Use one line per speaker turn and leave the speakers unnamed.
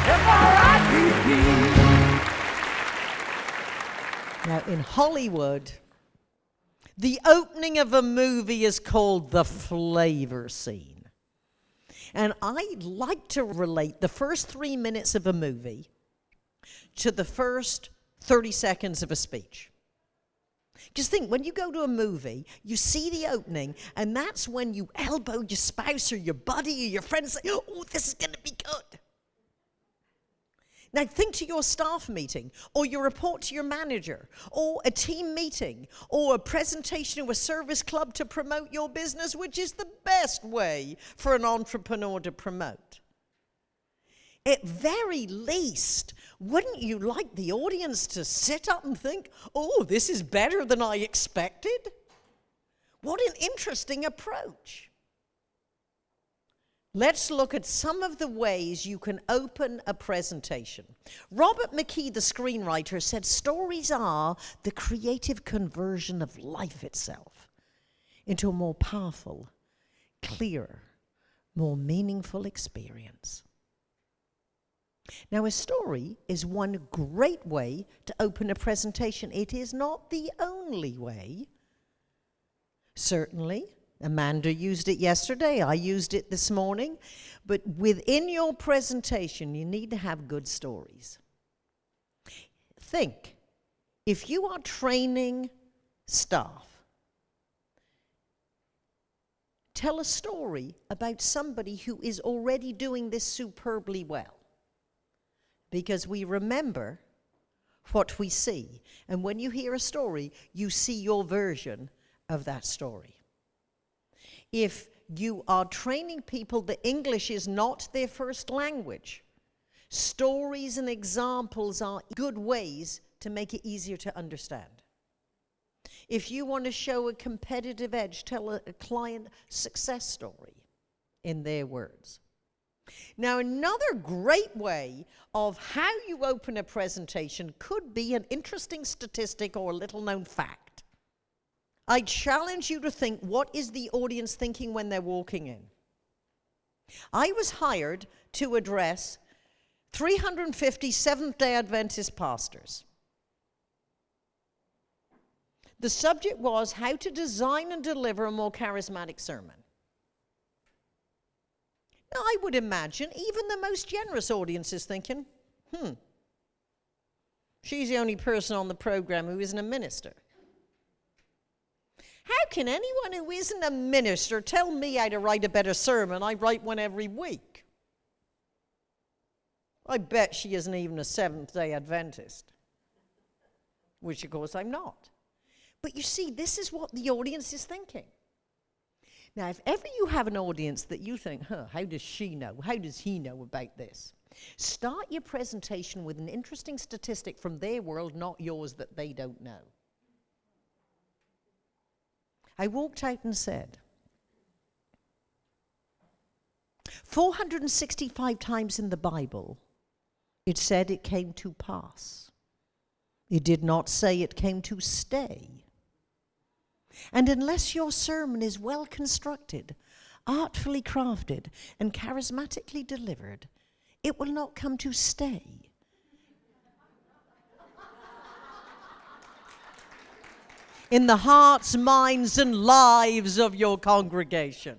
F-R-I-P-P.
Now, in Hollywood, the opening of a movie is called the flavor scene. And I like to relate the first 3 minutes of a movie to the first 30 seconds of a speech. Just think, when you go to a movie, you see the opening, and that's when you elbow your spouse or your buddy or your friend and say, oh, this is going to be good. Now think to your staff meeting, or your report to your manager, or a team meeting, or a presentation to a service club to promote your business, which is the best way for an entrepreneur to promote. At very least, wouldn't you like the audience to sit up and think, oh, this is better than I expected? What an interesting approach. Let's look at some of the ways you can open a presentation. Robert McKee, the screenwriter, said stories are the creative conversion of life itself into a more powerful, clearer, more meaningful experience. Now, a story is one great way to open a presentation. It is not the only way. Certainly, Amanda used it yesterday, I used it this morning, but within your presentation, you need to have good stories. Think, if you are training staff, tell a story about somebody who is already doing this superbly well. Because we remember what we see. And when you hear a story, you see your version of that story. If you are training people that English is not their first language, stories and examples are good ways to make it easier to understand. If you want to show a competitive edge, tell a client success story in their words. Now, another great way of how you open a presentation could be an interesting statistic or a little-known fact. I challenge you to think, what is the audience thinking when they're walking in? I was hired to address 350 Seventh-day Adventist pastors. The subject was how to design and deliver a more charismatic sermon. Now, I would imagine even the most generous audience is thinking, she's the only person on the program who isn't a minister. How can anyone who isn't a minister tell me how to write a better sermon? I write one every week. I bet she isn't even a Seventh-day Adventist, which of course I'm not. But you see, this is what the audience is thinking. Now, if ever you have an audience that you think, how does she know? How does he know about this? Start your presentation with an interesting statistic from their world, not yours, that they don't know. I walked out and said, 465 times in the Bible, it said it came to pass. It did not say it came to stay. And unless your sermon is well constructed, artfully crafted, and charismatically delivered, it will not come to stay. In the hearts, minds, and lives of your congregation.